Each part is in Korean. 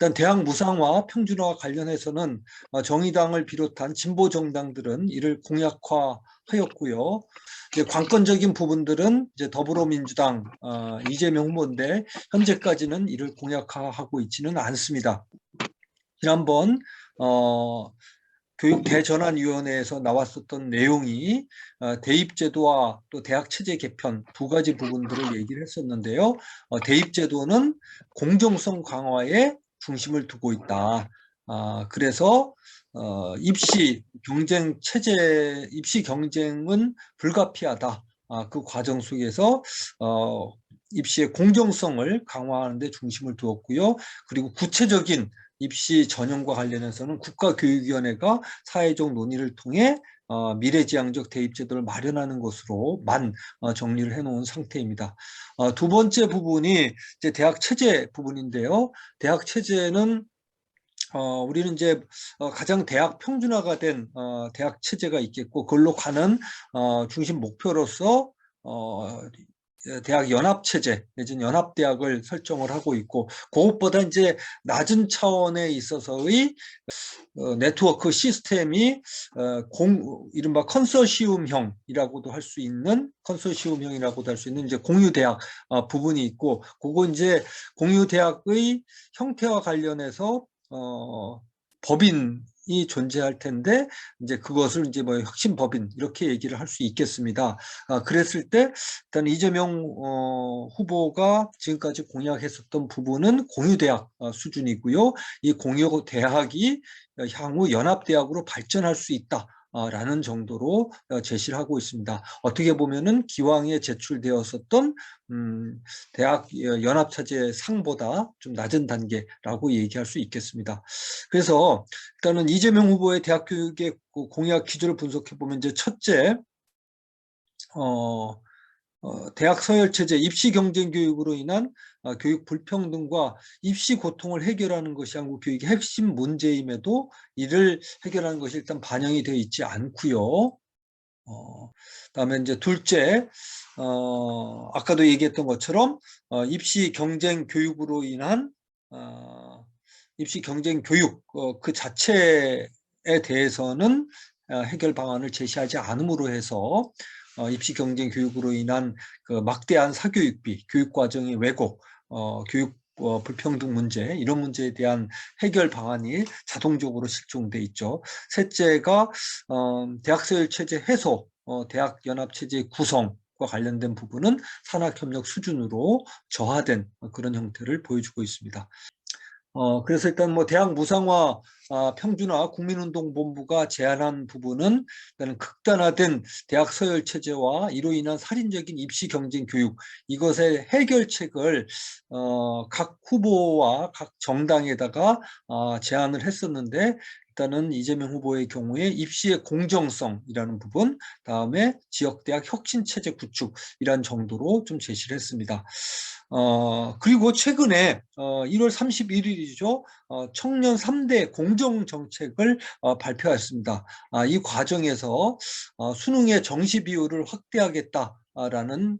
일단 대학 무상화, 평준화와 관련해서는 정의당을 비롯한 진보 정당들은 이를 공약화하였고요. 이제 관건적인 부분들은 이제 더불어민주당 이재명 후보인데 현재까지는 이를 공약화하고 있지는 않습니다. 지난번 교육대전환위원회에서 나왔었던 내용이 대입제도와 또 대학체제 개편 두 가지 부분들을 얘기를 했었는데요. 대입제도는 공정성 강화에 중심을 두고 있다. 그래서 입시 경쟁은 불가피하다. 그 과정 속에서 입시의 공정성을 강화하는 데 중심을 두었고요. 그리고 구체적인 입시 전형과 관련해서는 국가교육위원회가 사회적 논의를 통해 미래지향적 대입제도를 마련하는 것으로만 정리를 해놓은 상태입니다. 두 번째 부분이 이제 대학 체제 부분인데요. 대학 체제는 우리는 이제 가장 대학 평준화가 된 대학 체제가 있겠고 그걸로 가는 중심 목표로서 대학 연합체제 내지는 연합대학을 설정을 하고 있고 그것보다 이제 낮은 차원에 있어서의 네트워크 시스템이 이른바 컨소시엄형이라고도 할 수 있는 이제 공유대학 부분이 있고 그거 이제 공유대학의 형태와 관련해서 법인이 존재할 텐데 이제 그것을 이제 뭐 혁신 법인 이렇게 얘기를 할 수 있겠습니다. 그랬을 때 일단 이재명 후보가 지금까지 공약했었던 부분은 공유대학 수준이고요. 이 공유대학이 향후 연합대학으로 발전할 수 있다. 라는 정도로 제시를 하고 있습니다. 어떻게 보면은 기왕에 제출되었었던 대학 연합체제 상보다 좀 낮은 단계라고 얘기할 수 있겠습니다. 그래서 일단은 이재명 후보의 대학 교육의 공약 기조를 분석해 보면 이제 첫째, 대학 서열체제 입시 경쟁 교육으로 인한 교육 불평등과 입시 고통을 해결하는 것이 한국 교육의 핵심 문제임에도 이를 해결하는 것이 일단 반영이 되어 있지 않고요. 그다음에 이제 둘째, 아까도 얘기했던 것처럼 입시 경쟁 교육으로 인한 입시 경쟁 교육 그 자체에 대해서는 해결 방안을 제시하지 않음으로 해서 입시 경쟁 교육으로 인한 그 막대한 사교육비, 교육 과정의 왜곡, 교육 불평등 문제 이런 문제에 대한 해결 방안이 자동적으로 실종돼 있죠. 셋째가 대학서열 체제 해소, 대학 연합 체제 구성과 관련된 부분은 산학협력 수준으로 저하된 그런 형태를 보여주고 있습니다. 그래서 일단 뭐 대학 무상화, 평준화 국민운동본부가 제안한 부분은 일단 극단화된 대학 서열 체제와 이로 인한 살인적인 입시 경쟁 교육 이것의 해결책을 각 후보와 각 정당에다가 제안을 했었는데 일단은 이재명 후보의 경우에 입시의 공정성이라는 부분, 다음에 지역대학 혁신체제 구축이란 정도로 좀 제시를 했습니다. 그리고 최근에 1월 31일이죠. 청년 3대 공정정책을 발표했습니다. 이 과정에서 수능의 정시 비율을 확대하겠다라는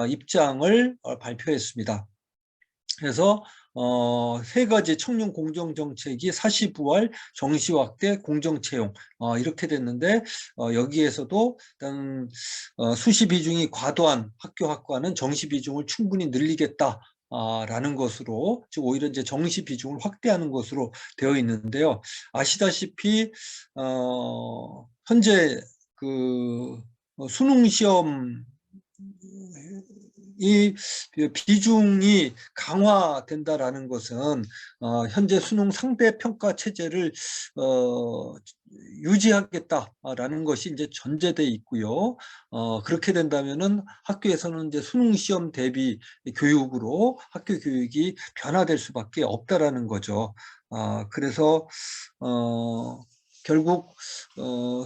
입장을 발표했습니다. 그래서 세 가지 청년 공정 정책이 사시부활, 정시 확대, 공정 채용 이렇게 됐는데 여기에서도 일단 수시 비중이 과도한 학교 학과는 정시 비중을 충분히 늘리겠다. 라는 것으로 즉 오히려 이제 정시 비중을 확대하는 것으로 되어 있는데요. 아시다시피 현재 그 수능 시험 이 비중이 강화된다라는 것은 현재 수능 상대 평가 체제를 유지하겠다라는 것이 이제 전제돼 있고요. 그렇게 된다면은 학교에서는 이제 수능 시험 대비 교육으로 학교 교육이 변화될 수밖에 없다라는 거죠. 그래서 결국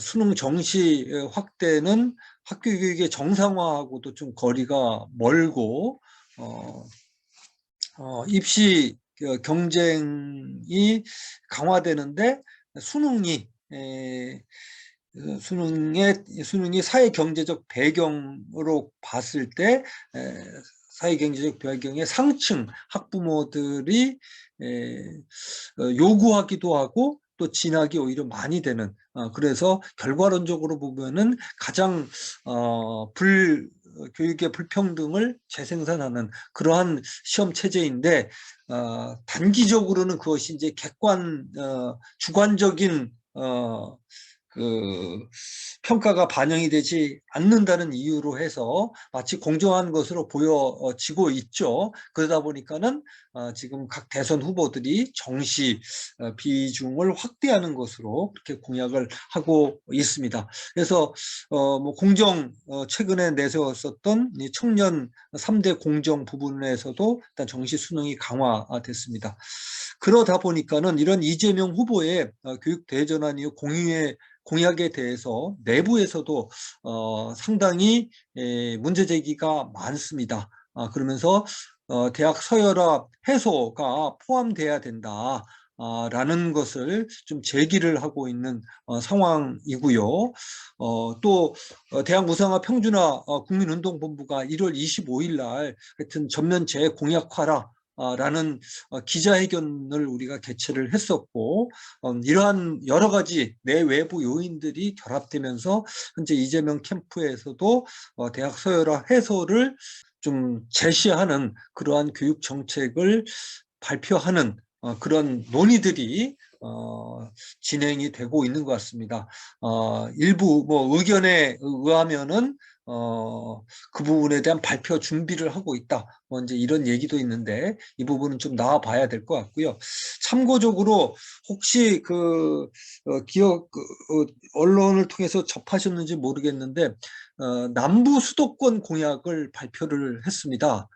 수능 정시 확대는 학교 교육의 정상화하고도 좀 거리가 멀고 입시 경쟁이 강화되는데 수능이 수능이 사회 경제적 배경으로 봤을 때 사회경제적 배경의 상층 학부모들이 요구하기도 하고 또 진학이 오히려 많이 되는, 그래서 결과론적으로 보면은 가장 교육의 불평등을 재생산하는 그러한 시험 체제인데, 단기적으로는 그것이 이제 주관적인 그 평가가 반영이 되지 않는다는 이유로 해서 마치 공정한 것으로 보여지고 있죠. 그러다 보니까는 지금 각 대선 후보들이 정시 비중을 확대하는 것으로 그렇게 공약을 하고 있습니다. 그래서 뭐 최근에 내세웠었던 이 청년 3대 공정 부분에서도 일단 정시 수능이 강화됐습니다. 그러다 보니까는 이런 이재명 후보의 교육 대전환 이후 공약에 대해서 내부에서도 상당히 문제 제기가 많습니다. 그러면서 대학 서열화 해소가 포함돼야 된다. 라는 것을 좀 제기를 하고 있는 상황이고요. 또 대학 무상화 평준화 국민운동본부가 1월 25일 날 하여튼 전면 재공약화라 라는 기자회견을 우리가 개최를 했었고, 이러한 여러 가지 내외부 요인들이 결합되면서 현재 이재명 캠프에서도 대학 서열화 해소를 좀 제시하는 그러한 교육 정책을 발표하는 그런 논의들이 진행이 되고 있는 것 같습니다. 일부 뭐 의견에 의하면은 그 부분에 대한 발표 준비를 하고 있다. 뭐 이제 이런 얘기도 있는데 이 부분은 좀 나와봐야 될 것 같고요. 참고적으로 혹시 언론을 통해서 접하셨는지 모르겠는데 남부 수도권 공약을 발표를 했습니다.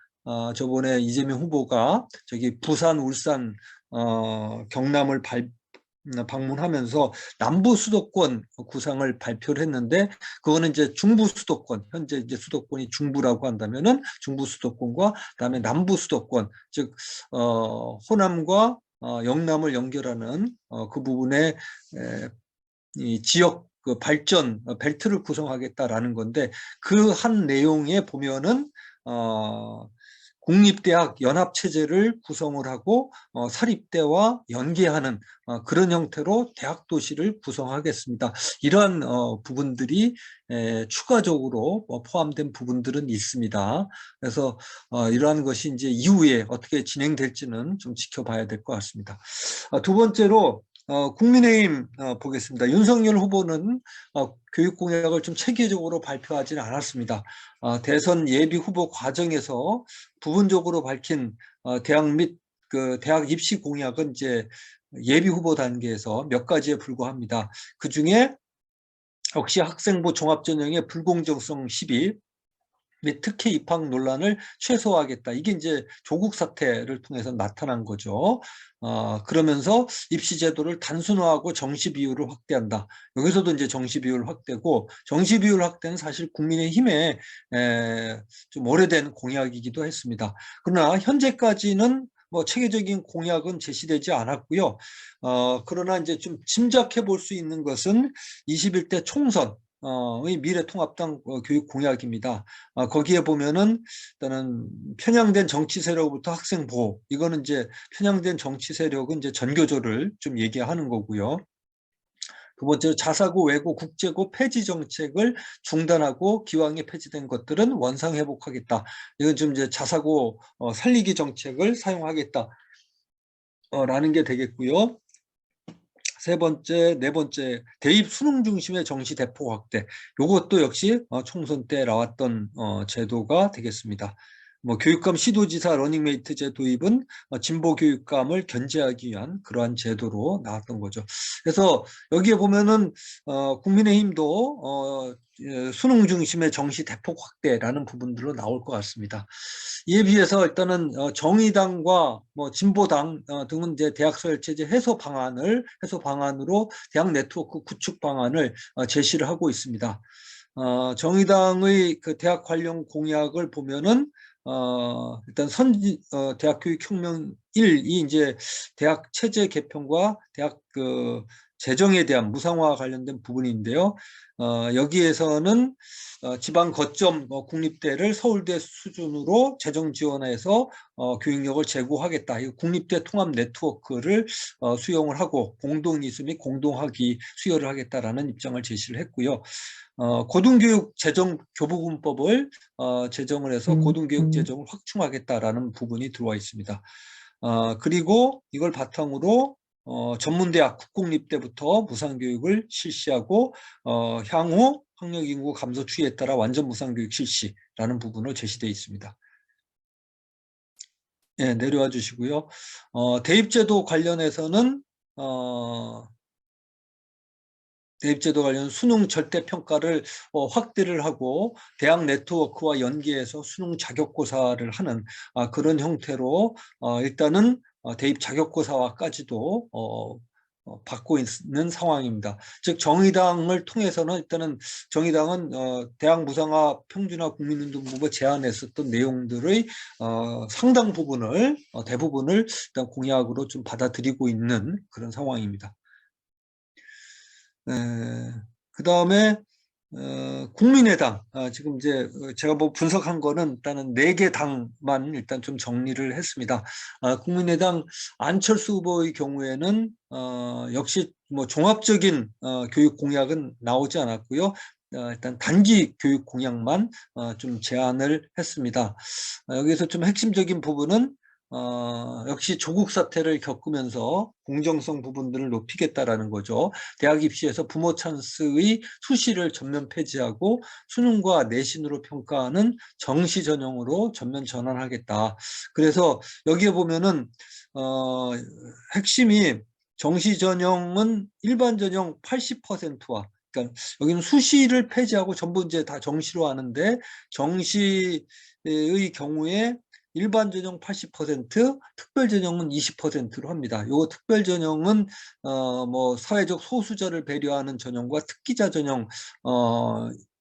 저번에 이재명 후보가 저기 부산, 울산, 경남을 방문하면서 남부 수도권 구상을 발표를 했는데, 그거는 이제 중부 수도권, 현재 이제 수도권이 중부라고 한다면은 중부 수도권과 그다음에 남부 수도권, 즉 호남과 영남을 연결하는 그 부분에 이 지역 발전 벨트를 구성하겠다라는 건데, 그 한 내용에 보면은 국립대학 연합체제를 구성을 하고 사립대와 연계하는 그런 형태로 대학도시를 구성하겠습니다. 이러한 부분들이 추가적으로 포함된 부분들은 있습니다. 그래서 이러한 것이 이제 이후에 어떻게 진행될지는 좀 지켜봐야 될 것 같습니다. 두 번째로 국민의힘 보겠습니다. 윤석열 후보는 교육 공약을 좀 체계적으로 발표하지는 않았습니다. 대선 예비 후보 과정에서 부분적으로 밝힌 대학 및 그 대학 입시 공약은 이제 예비 후보 단계에서 몇 가지에 불과합니다. 그 중에 역시 학생부 종합전형의 불공정성 시비 및 특혜 입학 논란을 최소화하겠다. 이게 이제 조국 사태를 통해서 나타난 거죠. 그러면서 입시 제도를 단순화하고 정시 비율을 확대한다. 여기서도 이제 정시 비율 확대고, 정시 비율 확대는 사실 국민의힘의 좀 오래된 공약이기도 했습니다. 그러나 현재까지는 뭐 체계적인 공약은 제시되지 않았고요. 그러나 이제 좀 짐작해 볼 수 있는 것은 21대 총선 의 미래통합당 교육 공약입니다. 거기에 보면은 일단은 편향된 정치 세력부터 학생 보호, 이거는 이제 편향된 정치 세력은 이제 전교조를 좀 얘기하는 거고요. 두 번째로 자사고, 외고, 국제고 폐지 정책을 중단하고 기왕에 폐지된 것들은 원상 회복하겠다. 이건 좀 이제 자사고 살리기 정책을 사용하겠다. 라는 게 되겠고요. 세 번째, 네 번째, 대입 수능 중심의 정시 대폭 확대. 이것도 역시 총선 때 나왔던 제도가 되겠습니다. 뭐 교육감 시도지사 러닝메이트제 도입은 진보 교육감을 견제하기 위한 그러한 제도로 나왔던 거죠. 그래서 여기에 보면은 국민의힘도 수능 중심의 정시 대폭 확대라는 부분들로 나올 것 같습니다. 이에 비해서 일단은 정의당과 뭐 진보당 등은 이제 대학 서열체제 해소 방안으로 대학 네트워크 구축 방안을 제시를 하고 있습니다. 정의당의 그 대학 관련 공약을 보면은 일단 대학교육혁명 1이 이제 대학 체제 개편과 대학 재정에 대한 무상화와 관련된 부분인데요. 여기에서는 지방 거점 국립대를 서울대 수준으로 재정 지원해서 교육력을 제고하겠다. 이 국립대 통합 네트워크를 수용을 하고 공동이수 및 공동학위 수여를 하겠다라는 입장을 제시를 했고요. 고등교육 재정 교부금법을 제정을 해서 고등교육 재정을 확충하겠다라는 부분이 들어와 있습니다. 그리고 이걸 바탕으로 전문대학 국공립대부터 무상교육을 실시하고 향후 학력인구 감소 추이에 따라 완전 무상교육 실시라는 부분으로 제시되어 있습니다. 네, 내려와 주시고요. 대입제도 관련해서는 대입제도 관련 수능 절대평가를 확대를 하고 대학 네트워크와 연계해서 수능 자격고사를 하는 그런 형태로 일단은 대입 자격고사와까지도 받고 있는 상황입니다. 즉 정의당을 통해서는 일단은 정의당은 대학 무상화 평준화 국민운동본부가 제안했었던 내용들의 상당 부분을 대부분을 일단 공약으로 좀 받아들이고 있는 그런 상황입니다. 그 다음에 국민의당 지금 이제 제가 뭐 분석한 거는 일단은 4개 당만 일단 좀 정리를 했습니다. 국민의당 안철수 후보의 경우에는 역시 뭐 종합적인 교육 공약은 나오지 않았고요. 일단 단기 교육 공약만 좀 제안을 했습니다. 여기서 좀 핵심적인 부분은 역시 조국 사태를 겪으면서 공정성 부분들을 높이겠다라는 거죠. 대학 입시에서 부모 찬스의 수시를 전면 폐지하고 수능과 내신으로 평가하는 정시 전형으로 전면 전환하겠다. 그래서 여기에 보면은 핵심이 정시 전형은 일반 전형 80%와 그러니까 여기는 수시를 폐지하고 전부 이제 다 정시로 하는데 정시의 경우에 일반 전형 80%, 특별 전형은 20%로 합니다. 요 특별 전형은 뭐 사회적 소수자를 배려하는 전형과 특기자 전형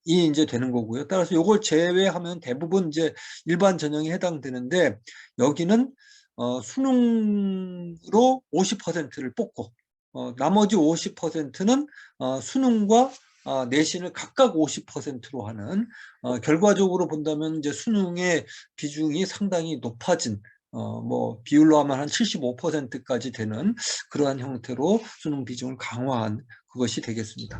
이 이제 되는 거고요. 따라서 요걸 제외하면 대부분 이제 일반 전형에 해당되는데 여기는 수능으로 50%를 뽑고 나머지 50%는 수능과 내신을 각각 50%로 하는 결과적으로 본다면 이제 수능의 비중이 상당히 높아진 뭐 비율로 하면 한 75%까지 되는 그러한 형태로 수능 비중을 강화한 그것이 되겠습니다.